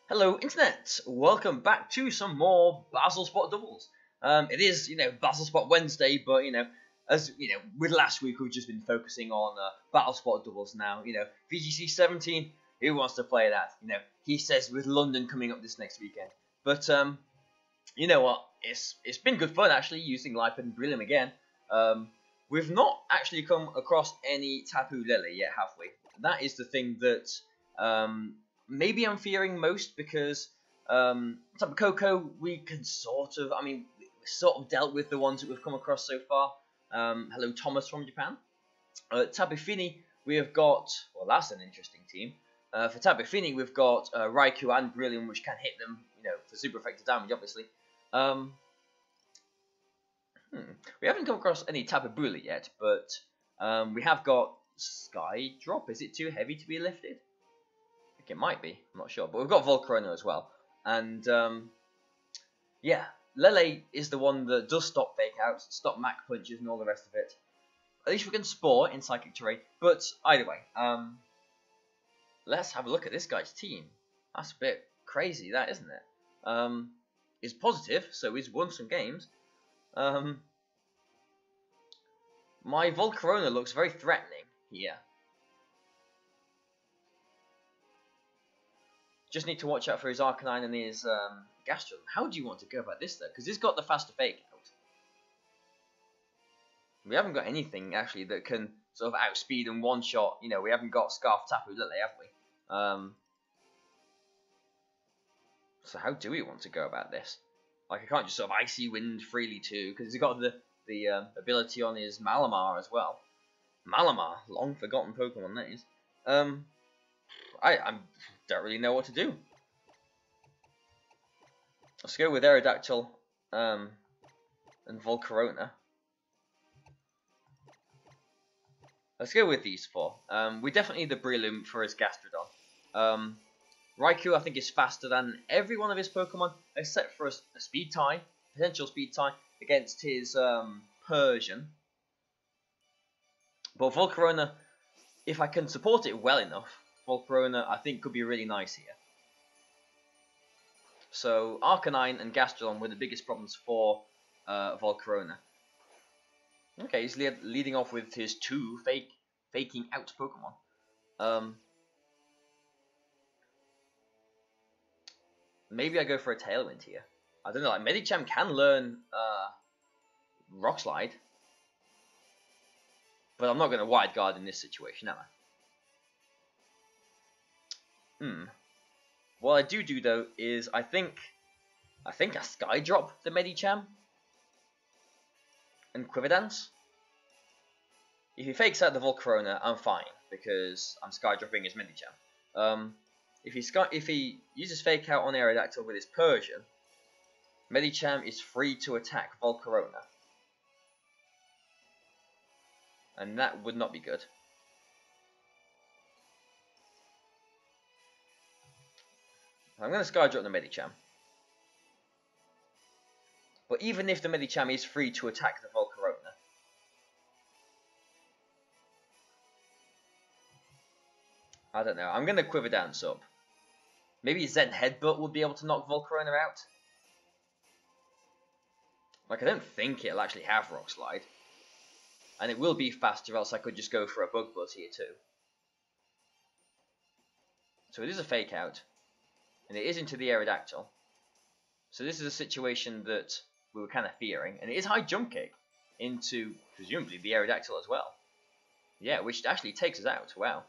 Hello, Internet! Welcome back to some more Bazzle Spot Doubles. It is, Bazzle Spot Wednesday, but, as, with last week, we've just been focusing on Battle Spot Doubles now. VGC 17, who wants to play that? He says with London coming up this next weekend. But, you know what? It's been good fun, actually, using Lipid and Brillium again. We've not actually come across any Tapu Lele yet, have we? That is the thing that, maybe I'm fearing most, because Tapu Koko, we can sort of dealt with the ones that we've come across so far. Hello, Thomas from Japan. Tapu Fini, we have got, well, that's an interesting team. For Tapu Fini, we've got Raikou and Brilliant, which can hit them, for super effective damage, obviously. We haven't come across any Tapu Bulu yet, but we have got Sky Drop. Is it too heavy to be lifted? I think it might be. I'm not sure. But we've got Volcarona as well. And, yeah, Lele is the one that does stop fake outs, stop Mach punches and all the rest of it. At least we can Spore in Psychic Terrain. But either way, let's have a look at this guy's team. That's a bit crazy, that, isn't it? He's positive, so he's won some games. My Volcarona looks very threatening here. Just need to watch out for his Arcanine and his Gastrodon. How do you want to go about this though? Because he's got the faster fake out. We haven't got anything actually that can sort of outspeed and one shot. We haven't got Scarf Tapu Lele, have we? So how do we want to go about this? Like, I can't just sort of Icy Wind freely too, because he's got the ability on his Malamar as well. Malamar, long forgotten Pokemon that is. I don't really know what to do. Let's go with Aerodactyl and Volcarona. Let's go with these four. We definitely need the Breloom for his Gastrodon. Raikou, I think, is faster than every one of his Pokemon, except for a speed tie, potential speed tie, against his Persian. But Volcarona, if I can support it well enough, Volcarona, I think, could be really nice here. So, Arcanine and Gastrodon were the biggest problems for Volcarona. Okay, he's leading off with his two faking out Pokemon. Maybe I go for a Tailwind here. I don't know, like, Medicham can learn Rock Slide. But I'm not going to Wide Guard in this situation, am I? What I do though is I think I Sky Drop the Medicham and Quiver Dance. If he fakes out the Volcarona, I'm fine because I'm Sky Dropping his Medicham. If he uses fake out on Aerodactyl with his Persian, Medicham is free to attack Volcarona, and that would not be good. I'm going to Sky Drop the Medicham. But even if the Medicham is free to attack the Volcarona, I don't know. I'm going to Quiver Dance up. Maybe Zen Headbutt would be able to knock Volcarona out. Like, I don't think it'll actually have Rock Slide. And it will be faster, else I could just go for a Bug Buzz here too. So it is a fake out. And it is into the Aerodactyl. So this is a situation that we were kind of fearing. And it is high jump kick into, presumably, the Aerodactyl as well. Yeah, which actually takes us out. Wow.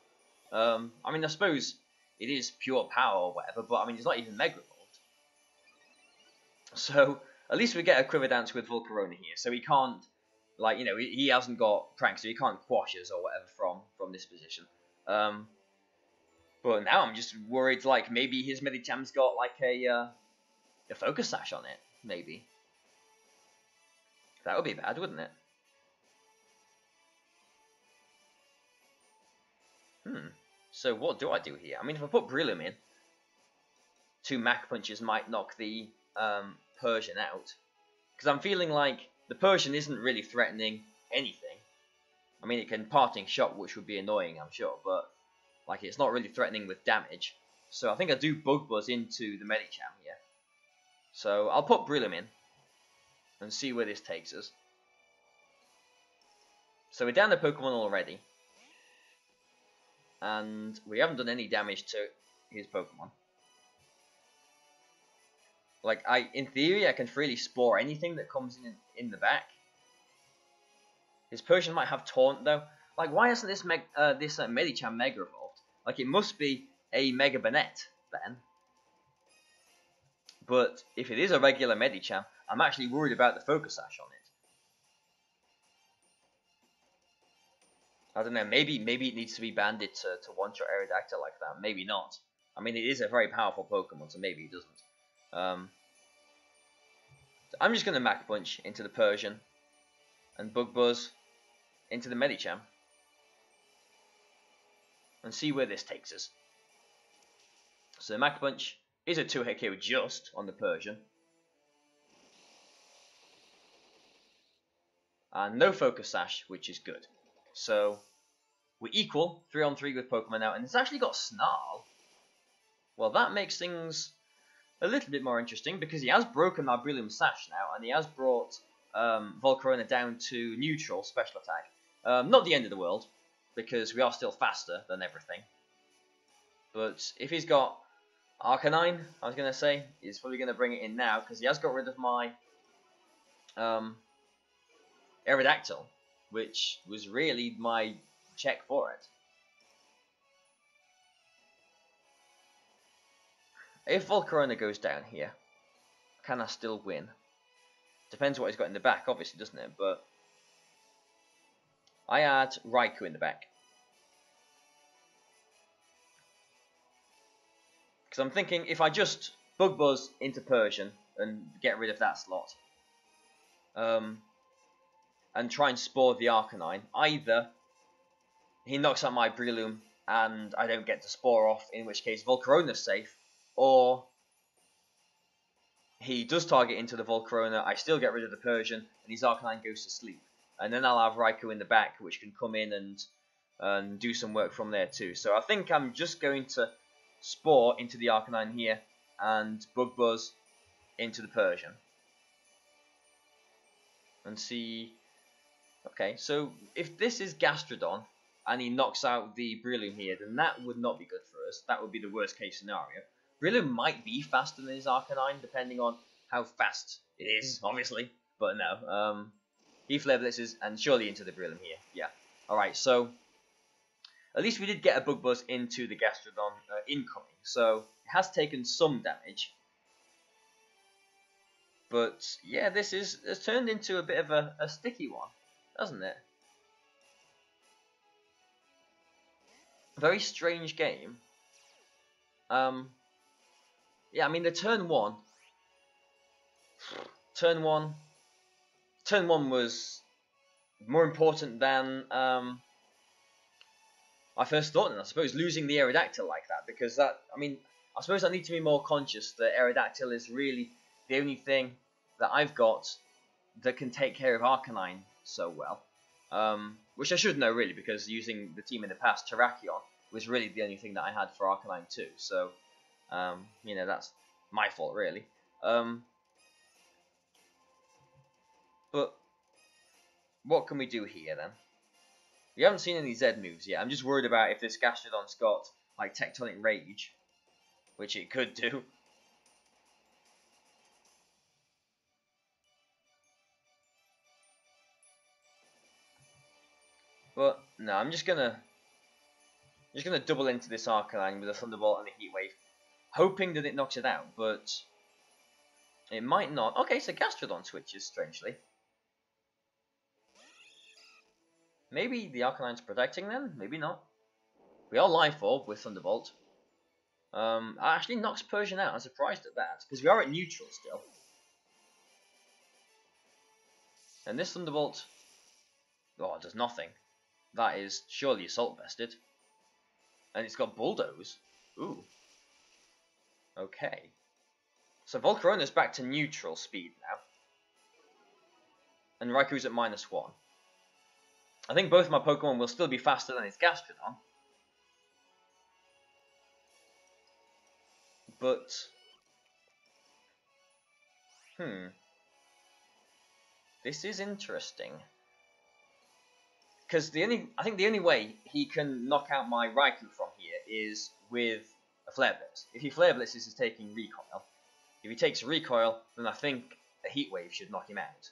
I mean, I suppose it is pure power or whatever, but I mean, it's not even Mega Evolved. So, at least we get a Quiver Dance with Volcarona here. So he can't, like, he hasn't got Prank, so he can't quash us or whatever from this position. But now I'm just worried, like, maybe his Medicham's got, like, a Focus Sash on it, maybe. That would be bad, wouldn't it? So what do I do here? I mean, if I put Breloom in, 2 Mach Punches might knock the Persian out. Because I'm feeling like the Persian isn't really threatening anything. I mean, it can Parting Shot, which would be annoying, I'm sure, but like it's not really threatening with damage. So I think I do Bug Buzz into the Medicham here. So I'll put Breloom in and see where this takes us. So we're down the Pokemon already. And we haven't done any damage to his Pokemon. Like, in theory, I can freely Spore anything that comes in the back. His Persian might have Taunt, though. Like, why isn't this Medicham Mega Evolved? Like, it must be a Mega Banette, then. But if it is a regular Medicham, I'm actually worried about the Focus Sash on it. I don't know, maybe it needs to be banded to one-shot Aerodactyl like that. Maybe not. I mean, it is a very powerful Pokemon, so maybe it doesn't. So I'm just going to Mach Punch into the Persian and Bug Buzz into the Medicham and see where this takes us. So Mach Punch is a 2-hit KO just on the Persian. And no Focus Sash, which is good. So we're equal 3-on-3 with Pokemon now, and it's actually got Snarl. Well, that makes things a little bit more interesting because he has broken our Breloom Sash now, and he has brought Volcarona down to neutral special attack. Not the end of the world, because we are still faster than everything. But if he's got Arcanine, I was going to say, he's probably going to bring it in now because he has got rid of my Aerodactyl, which was really my check for it. If Volcarona goes down here, can I still win? Depends what he's got in the back, obviously, doesn't it? But I add Raikou in the back. Because I'm thinking if I just Bug Buzz into Persian and get rid of that slot, and try and Spore the Arcanine, either he knocks out my Breloom and I don't get to Spore off, in which case Volcarona's safe, or he does target into the Volcarona, I still get rid of the Persian, and his Arcanine goes to sleep. And then I'll have Raikou in the back, which can come in and do some work from there too. So I think I'm just going to Spore into the Arcanine here, and Bug Buzz into the Persian. And see... Okay, so if this is Gastrodon, and he knocks out the Breloom here, then that would not be good for us. That would be the worst case scenario. Breloom might be faster than his Arcanine, depending on how fast it is, obviously. But no, he Flare Blitzes, and surely into the Breloom here. Yeah. Alright, so at least we did get a Bug Buzz into the Gastrodon incoming. So it has taken some damage. But yeah, this has turned into a bit of a sticky one, hasn't it? Very strange game. Yeah, I mean the turn one was more important than I first thought. And I suppose losing the Aerodactyl like that, because that, I mean, I suppose I need to be more conscious that Aerodactyl is really the only thing that I've got that can take care of Arcanine so well. Which I should know really, because using the team in the past, Terrakion was really the only thing that I had for Arcanine too. So, you know, that's my fault really. But what can we do here then? We haven't seen any Z moves yet. I'm just worried about if this Gastrodon's got like Tectonic Rage, which it could do. But no, I'm just gonna double into this Arcanine with a Thunderbolt and a Heat Wave, hoping that it knocks it out, but it might not. Okay, so Gastrodon switches, strangely. Maybe the Arcanine's protecting then? Maybe not. We are Life Orb with Thunderbolt. Actually knocks Persian out. I'm surprised at that, because we are at neutral still. And this Thunderbolt, oh, it does nothing. That is surely Assault Vested. And it's got Bulldoze. Ooh. Okay. So Volcarona's back to neutral speed now. And Raikou's at -1. I think both my Pokemon will still be faster than its Gastrodon. But this is interesting. Because I think the only way he can knock out my Raikou from here is with a Flare Blitz. If he Flare Blitzes, he's taking Recoil. If he takes Recoil, then I think a Heat Wave should knock him out.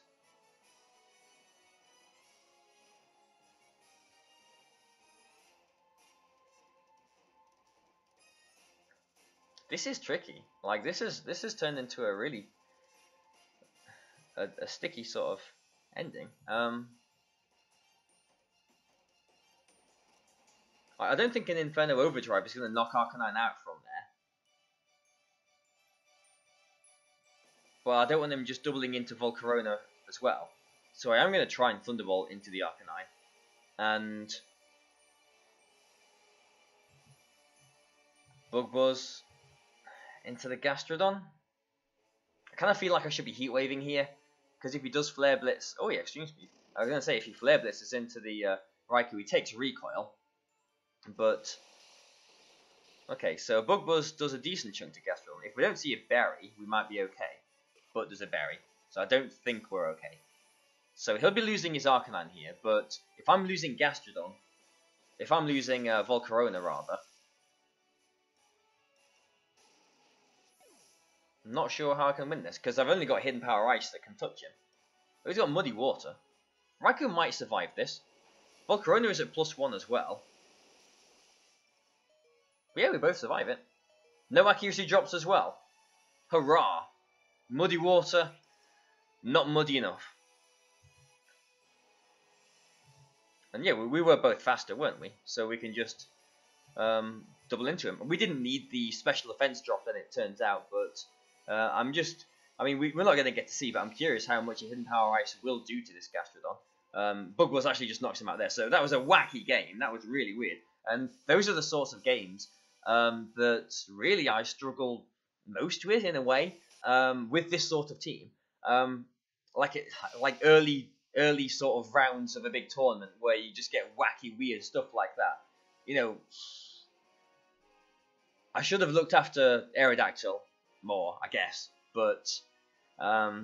This is tricky. Like this is turned into a really a sticky sort of ending. I don't think an Inferno Overdrive is going to knock Arcanine out from there. But I don't want them just doubling into Volcarona as well. So I am going to try and Thunderbolt into the Arcanine. And Bug Buzz into the Gastrodon. I kind of feel like I should be Heat Waving here. Because if he does Flare Blitz... Oh yeah, Extreme Speed. I was going to say, if he Flare Blitzes into the Raikou, he takes Recoil. But... Okay, so Bug Buzz does a decent chunk to Gastrodon. If we don't see a Berry, we might be okay. But there's a Berry. So I don't think we're okay. So he'll be losing his Arcanine here. But if I'm losing Gastrodon... If I'm losing Volcarona, rather... I'm not sure how I can win this, because I've only got Hidden Power Ice that can touch him. But he's got Muddy Water. Raikou might survive this. Volcarona is at +1 as well. But yeah, we both survive it. No accuracy drops as well. Hurrah! Muddy Water, not muddy enough. And yeah, we were both faster, weren't we? So we can just double into him. We didn't need the special offense drop, then it turns out, but... I mean, we're not going to get to see, but I'm curious how much a Hidden Power Ice will do to this Gastrodon. Bug Buzz actually just knocks him out there, so that was a wacky game. That was really weird. And those are the sorts of games that really I struggle most with, in a way, with this sort of team. Like early sort of rounds of a big tournament where you just get wacky, weird stuff like that. You know, I should have looked after Aerodactyl more, I guess, but I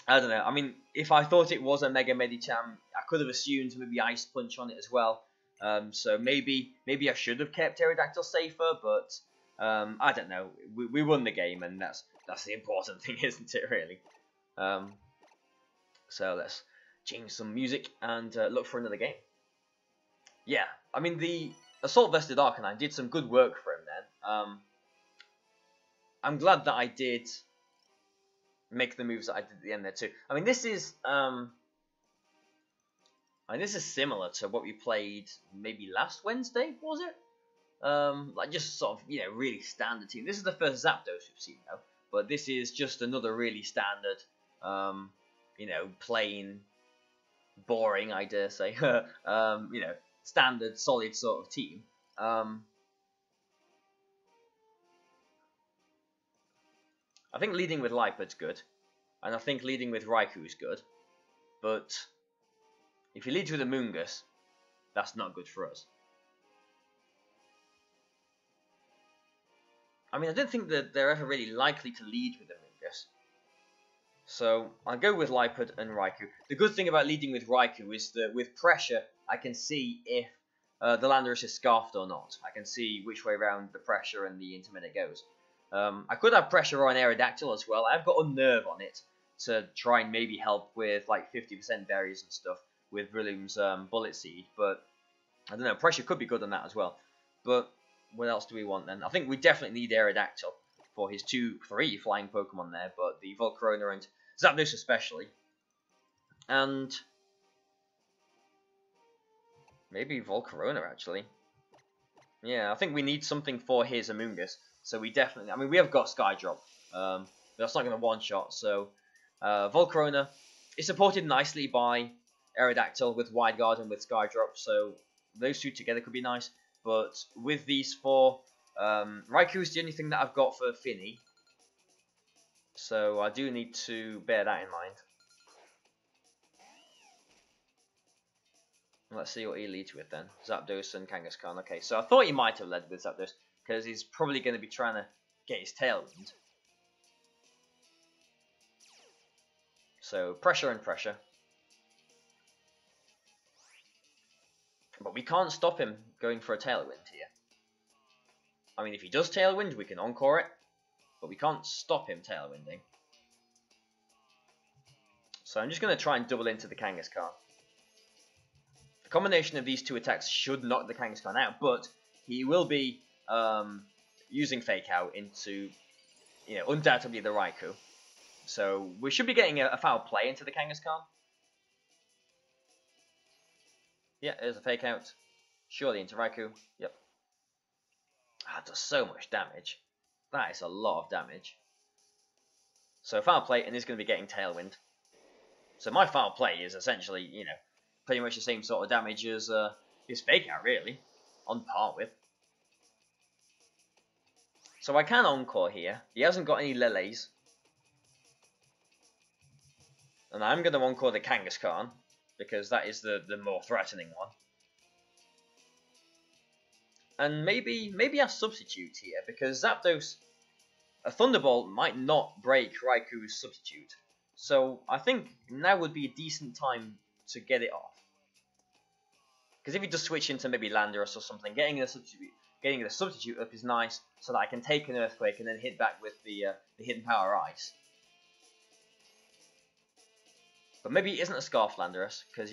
don't know. I mean, if I thought it was a Mega Medicham, I could have assumed maybe Ice Punch on it as well. So maybe I should have kept Aerodactyl safer, but I don't know. We won the game, and that's the important thing, isn't it? Really. So let's change some music and look for another game. Yeah, I mean the Assault Vested Arcanine did some good work for him then. I'm glad that I did make the moves that I did at the end there too. I mean, this is similar to what we played maybe last Wednesday, was it? Like just sort of, really standard team. This is the first Zapdos we've seen though, but this is just another really standard, plain, boring, I dare say, standard, solid sort of team. I think leading with Lipard's good, and I think leading with Raikou is good, but if he leads with a Moongus, that's not good for us. I mean, I don't think that they're ever really likely to lead with a Moongus, so I'll go with Lipard and Raikou. The good thing about leading with Raikou is that with pressure, I can see if the Landorus is scarfed or not. I can see which way around the pressure and the intermittent goes. I could have pressure on Aerodactyl as well. I've got Unnerve on it to try and maybe help with like 50% berries and stuff with Rillaum's Bullet Seed, but I don't know, pressure could be good on that as well. But what else do we want then? I think we definitely need Aerodactyl for his 3 flying Pokemon there, but the Volcarona and Zapdos especially. And maybe Volcarona actually. Yeah, I think we need something for his Amoonguss. So we definitely, I mean, we have got Skydrop, but that's not going to one-shot. So Volcarona is supported nicely by Aerodactyl with Wide Guard and with Skydrop. So those two together could be nice. But with these 4, Raikou is the only thing that I've got for Finny. So I do need to bear that in mind. Let's see what he leads with then. Zapdos and Kangaskhan. Okay, so I thought he might have led with Zapdos, because he's probably going to be trying to get his Tailwind. So pressure and pressure. But we can't stop him going for a Tailwind here. I mean, if he does Tailwind, we can Encore it. But we can't stop him Tailwinding. So I'm just going to try and double into the Kangaskhan. The combination of these two attacks should knock the Kangaskhan out, but he will be using Fake Out into, undoubtedly the Raikou. So we should be getting a foul play into the Kangaskhan. Yeah, there's a Fake Out. Surely into Raikou. Yep. That does so much damage. That is a lot of damage. So foul play, and he's going to be getting Tailwind. So my foul play is essentially, pretty much the same sort of damage as his Fake Out, really. On par with. So I can Encore here. He hasn't got any Lele's. And I'm going to Encore the Kangaskhan, because that is the more threatening one. And maybe I substitute here, because Zapdos, a Thunderbolt might not break Raikou's substitute. So I think now would be a decent time to get it off. Because if you just switch into maybe Landorus or something, getting the substitute up is nice, so that I can take an Earthquake and then hit back with the Hidden Power Ice. But maybe it isn't a Scarf Landorus, because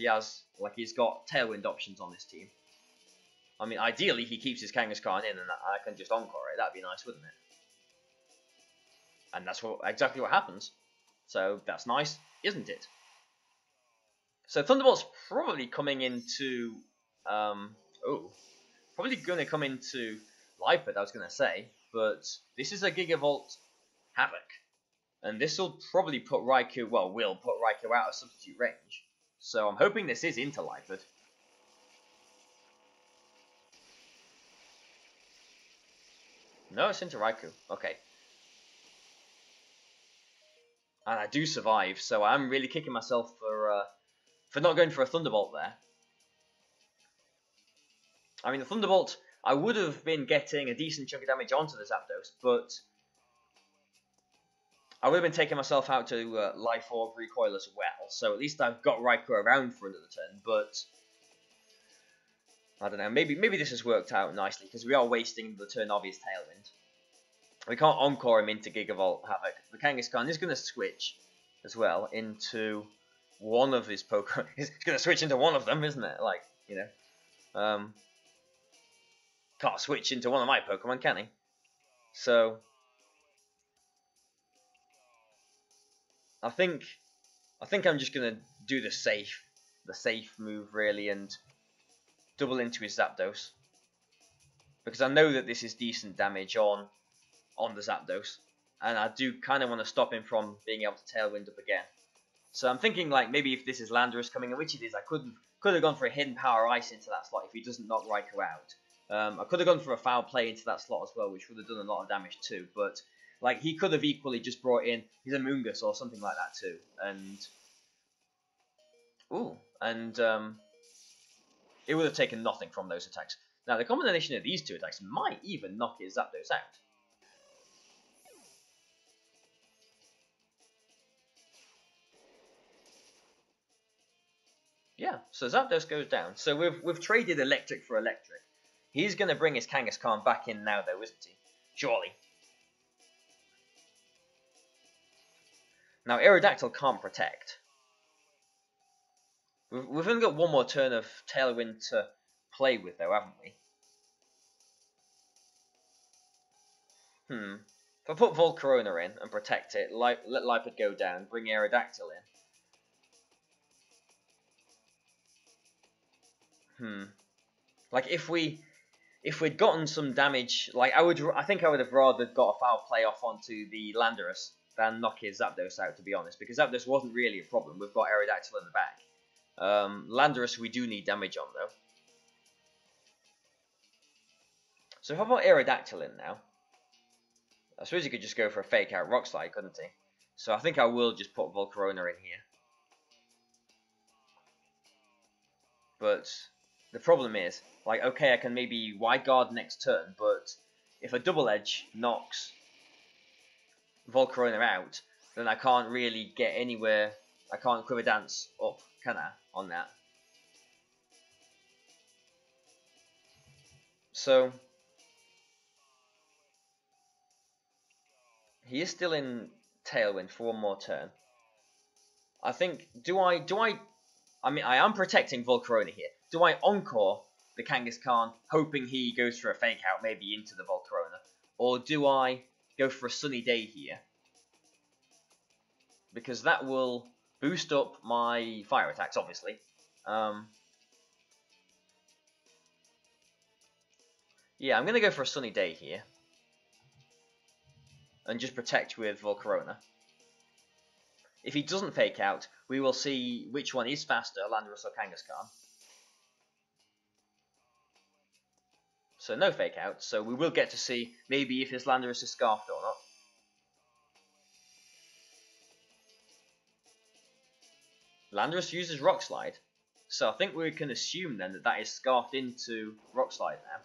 he's got Tailwind options on this team. I mean, ideally he keeps his Kangaskhan in and I can just Encore it. That'd be nice, wouldn't it? And that's exactly what happens. So that's nice, isn't it? So Thunderbolt's probably coming into... probably going to come into Liepard, I was going to say. But this is a Gigavolt Havoc. And this will probably put Raikou, will put Raikou out of substitute range. So I'm hoping this is into Liepard. No, it's into Raikou. Okay. And I do survive, so I'm really kicking myself for not going for a Thunderbolt there. I mean, the Thunderbolt, I would have been getting a decent chunk of damage onto the Zapdos, but I would have been taking myself out to Life Orb Recoil as well, so at least I've got Raikou around for another turn, but I don't know, maybe this has worked out nicely, because we are wasting the turn of his Tailwind. We can't Encore him into Gigavolt Havoc. The Kangaskhan is going to switch as well into one of his Pokemon. He's going to switch into one of them, isn't it? Like, can't switch into one of my Pokemon, can he? So I think I'm just going to do the safe move really and double into his Zapdos, because I know that this is decent damage on the Zapdos, and I do kind of want to stop him from being able to Tailwind up again. So I'm thinking like maybe if this is Landorus coming in, which it is, I could have gone for a Hidden Power Ice into that slot if he doesn't knock Raikou out. I could have gone for a Foul Play into that slot as well, which would have done a lot of damage too. But like he could have equally just brought in his Amoonguss or something like that too, and it would have taken nothing from those attacks. Now the combination of these two attacks might even knock his Zapdos out. Yeah, so Zapdos goes down. So we've traded Electric for Electric. He's going to bring his Kangaskhan back in now, though, isn't he? Surely. Now, Aerodactyl can't protect. We've only got one more turn of Tailwind to play with, though, haven't we? If I put Volcarona in and protect it, let Liepard go down, bring Aerodactyl in. Like if we'd gotten some damage, like I think I would have rather got a Foul Play off onto the Landorus than knock his Zapdos out, to be honest, because Zapdos wasn't really a problem. We've got Aerodactyl in the back. Landorus we do need damage on though. So how about Aerodactyl in now? I suppose he could just go for a Fake Out Rock Slide, couldn't he? So I think I will just put Volcarona in here. But the problem is, like, okay, I can maybe Wide Guard next turn, but if a Double Edge knocks Volcarona out, then I can't really get anywhere. I can't Quiver Dance up, can I, on that? So he is still in Tailwind for one more turn. I think, I mean, I am protecting Volcarona here. Do I Encore the Kangaskhan, hoping he goes for a Fake Out, maybe into the Volcarona? Or do I go for a Sunny Day here? Because that will boost up my fire attacks, obviously. Yeah, I'm going to go for a Sunny Day here. And just protect with Volcarona. If he doesn't Fake Out, we will see which one is faster, Landorus or Kangaskhan. So no Fake Out, so we will get to see maybe if his Landorus is Scarfed or not. Landorus uses Rock Slide, so I think we can assume then that that is Scarfed into Rock Slide now.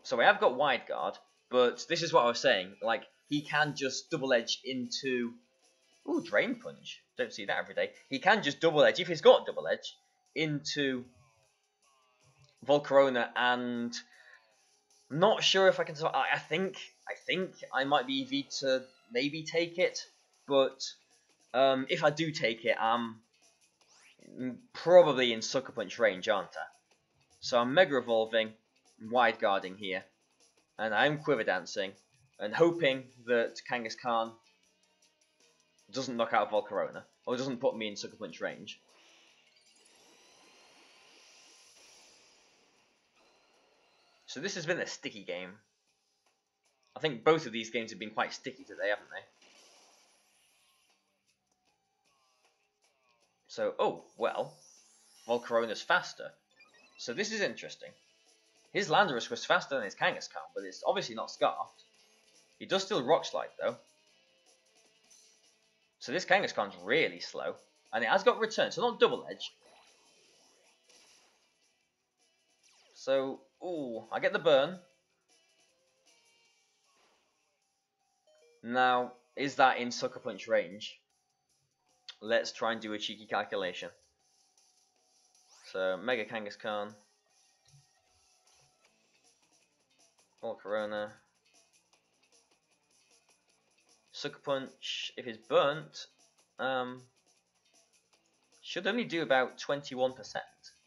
So I have got Wide Guard, but this is what I was saying, like, he can just Double Edge into... Ooh, Drain Punch. Don't see that every day. He can just Double Edge, if he's got Double Edge, into Volcarona, and not sure if I can... I think I might be EV to maybe take it, but if I do take it, I'm probably in Sucker Punch range, aren't I? So I'm Mega Evolving, Wide Guarding here, and I'm Quiver Dancing, and hoping that Kangaskhan doesn't knock out Volcarona, or doesn't put me in Sucker Punch range. So this has been a sticky game. I think both of these games have been quite sticky today, haven't they? So, oh, well, Volcarona's faster. So this is interesting. His Landorus was faster than his Kangaskhan, but it's obviously not Scarfed. He does still Rock Slide, though. So this Kangaskhan's really slow. And it has got Return, so not Double Edge. So, ooh, I get the burn. Now, is that in Sucker Punch range? Let's try and do a cheeky calculation. So, Mega Kangaskhan. Volcarona. Sucker Punch, if it's burnt, should only do about 21%,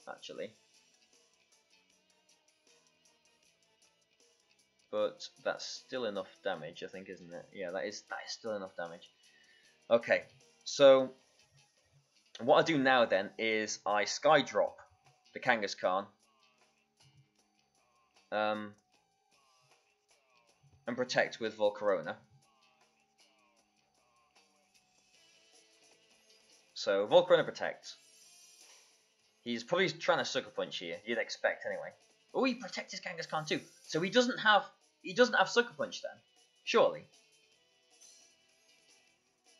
actually. But that's still enough damage, I think, isn't it? Yeah, that is still enough damage. Okay, so what I do now then is I Sky Drop the Kangaskhan. And protect with Volcarona. So Volcarona protects. He's probably trying to Sucker Punch here. You'd expect anyway. Oh, he protects his Kangaskhan too. So he doesn't have Sucker Punch then, surely,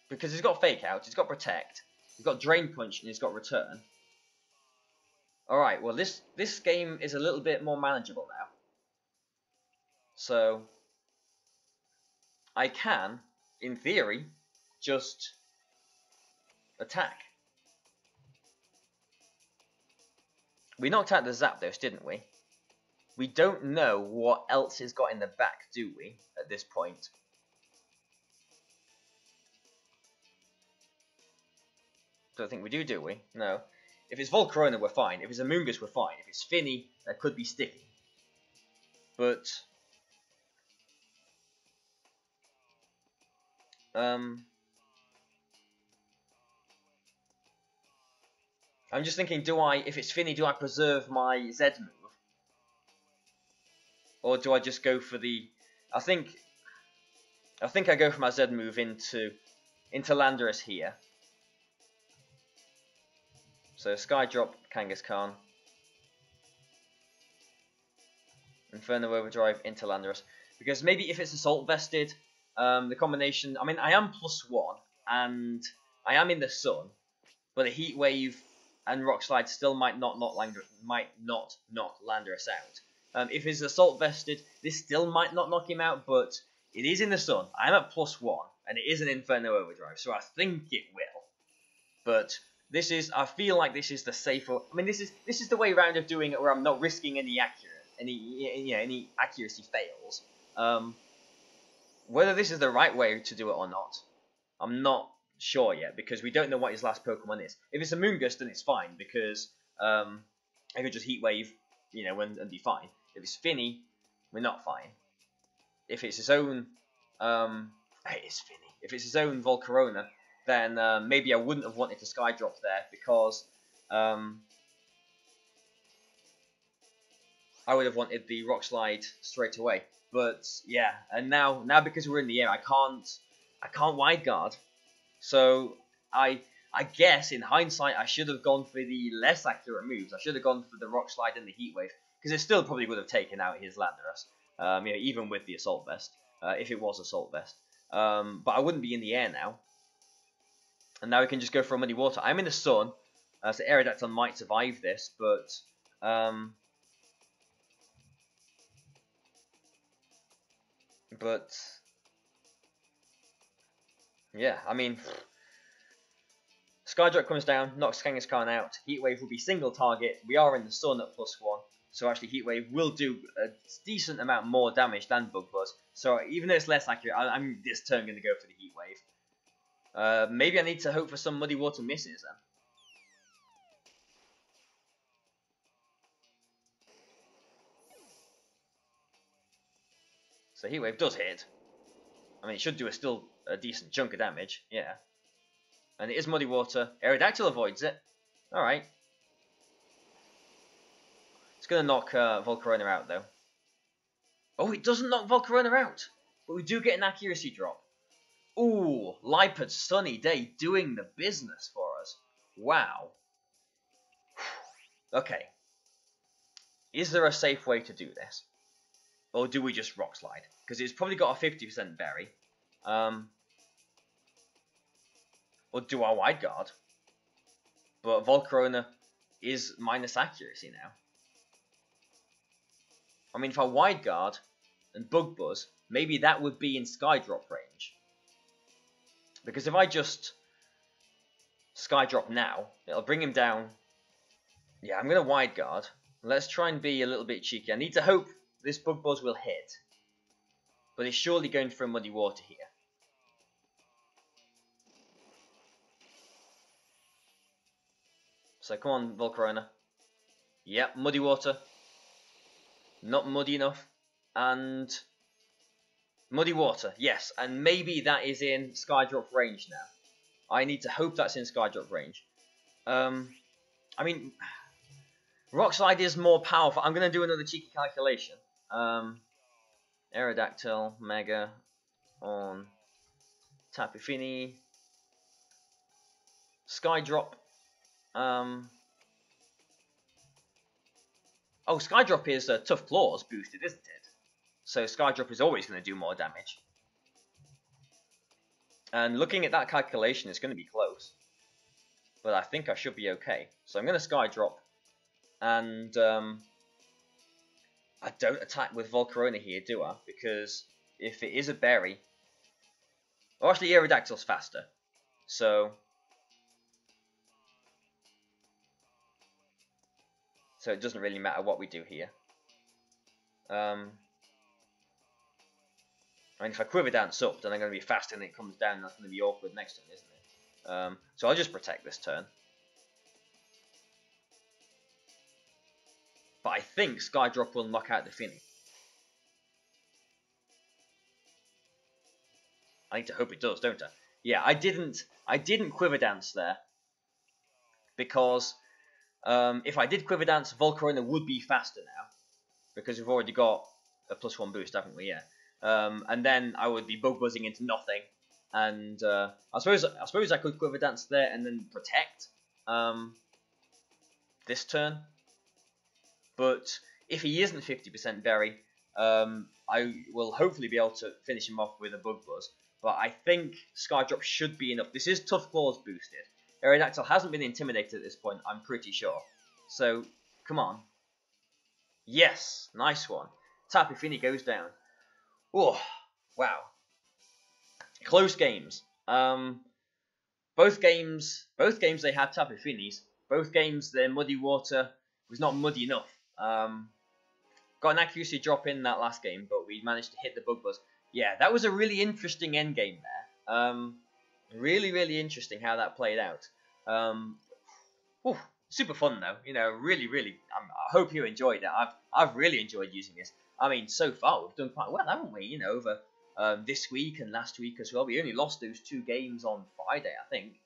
because he's got Fake Out, he's got Protect, he's got Drain Punch, and he's got Return. All right. Well, this game is a little bit more manageable now. So I can, in theory, just attack. We knocked out the Zapdos, didn't we? We don't know what else he's got in the back, do we, at this point? Don't think we do we? No. If it's Volcarona, we're fine. If it's Amoonguss, we're fine. If it's Finny, that could be sticky. But I'm just thinking, if it's Finny, do I preserve my Z move? Or do I just go for the... I think I go for my Z move into Landorus here. So Sky Drop Kangaskhan. Inferno Overdrive into Landorus. Because maybe if it's Assault Vested, the combination... I mean, I am +1, and I am in the Sun, but a Heat Wave and Rock Slide still might not knock Landorus out. If he's Assault Vested, this still might not knock him out, but It is in the sun. I'm at +1, and it is an Inferno Overdrive, so I think it will. But this is, I feel like this is the safer. I mean, this is the way around of doing it, where I'm not risking any any accuracy fails. Whether this is the right way to do it or not, I'm not sure yet, because we don't know what his last Pokemon is. If it's a Moongus, then it's fine, because I could just Heat Wave, and be fine. If it's Finny, we're not fine. If it's his own, it is Finny. If it's his own Volcarona, then maybe I wouldn't have wanted to Sky Drop there, because I would have wanted the Rock Slide straight away. But yeah, and now because we're in the air, I can't Wide Guard. So I guess in hindsight I should have gone for the less accurate moves. I should have gone for the Rock Slide and the Heat Wave, because it still probably would have taken out his Landorus. Even with the Assault Vest, if it was Assault Vest. But I wouldn't be in the air now. And now we can just go for a Muddy Water. I'm in the sun, so Aerodactyl might survive this, but yeah, I mean, Skydrop comes down, knocks Kangaskhan out. Heat Wave will be single target. We are in the sun at +1, so actually Heat Wave will do a decent amount more damage than Bug Buzz. So even though it's less accurate, I'm this turn going to go for the Heat Wave. Maybe I need to hope for some Muddy Water misses then. So Heat Wave does hit. I mean, it should do still a decent chunk of damage, yeah. And it is Muddy Water. Aerodactyl avoids it. Alright. It's going to knock Volcarona out, though. Oh, it doesn't knock Volcarona out. But we do get an accuracy drop. Ooh, Lipard Sunny Day doing the business for us. Wow. Okay. Is there a safe way to do this? Or do we just Rock Slide? Because it's probably got a 50% berry. Or do I Wide Guard? But Volcarona is minus accuracy now. I mean, if I Wide Guard and Bug Buzz, maybe that would be in Sky Drop range. Because if I just Sky Drop now, it'll bring him down. Yeah, I'm going to Wide Guard. Let's try and be a little bit cheeky. I need to hope this Bug Buzz will hit. But it's surely going for a Muddy Water here. So come on, Volcarona. Yep, Muddy Water. Not muddy enough. And Muddy Water, yes. And maybe that is in Skydrop range now. I need to hope that's in Skydrop range. I mean, Rock Slide is more powerful. I'm going to do another cheeky calculation. Aerodactyl, Mega, on Tapu Fini. Skydrop. Oh, Skydrop is Tough Claws boosted, isn't it? So Skydrop is always going to do more damage. And looking at that calculation, it's going to be close. But I think I should be okay. So I'm going to Skydrop. And I don't attack with Volcarona here, do I? Because if it is a berry... Or actually, Aerodactyl's faster. So it doesn't really matter what we do here. I mean, if I Quiver Dance up, then I'm going to be faster and it comes down, and that's going to be awkward next turn, isn't it? So I'll just protect this turn. But I think Skydrop will knock out the Finny. I need to hope it does, don't I? Yeah, I didn't Quiver Dance there. Because if I did Quiver Dance, Volcarona would be faster now. Because we've already got a +1 boost, haven't we? Yeah. And then I would be Bug Buzzing into nothing. And I suppose I could Quiver Dance there and then protect this turn. But if he isn't 50% berry, I will hopefully be able to finish him off with a Bug Buzz. But I think Skydrop should be enough. This is Tough Claws boosted. Aerodactyl hasn't been intimidated at this point, I'm pretty sure. So, come on. Yes, nice one. Tapu Fini goes down. Oh, wow, close games. Both games they had Tapu Finis. Both games, their muddy water was not muddy enough. Got an accuracy drop in that last game, but we managed to hit the bug buzz. Yeah, that was a really interesting end game there. Really interesting how that played out. Super fun though. Really. I hope you enjoyed it. I've really enjoyed using this. I mean, so far we've done quite well, haven't we? Over this week and last week as well. We only lost those 2 games on Friday, I think,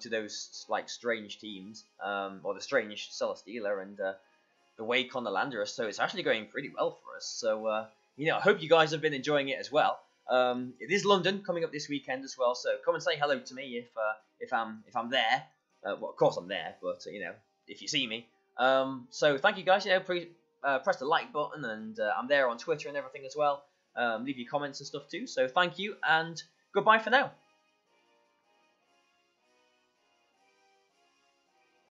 to those like strange teams, or the strange Celesteela and the Wake on the Landorus. So it's actually going pretty well for us. So I hope you guys have been enjoying it as well. It is London coming up this weekend as well. So come and say hello to me if I'm there. Well, of course I'm there, but if you see me. So thank you guys. Press the like button, and I'm there on Twitter and everything as well. Leave your comments and stuff too. So thank you, and goodbye for now.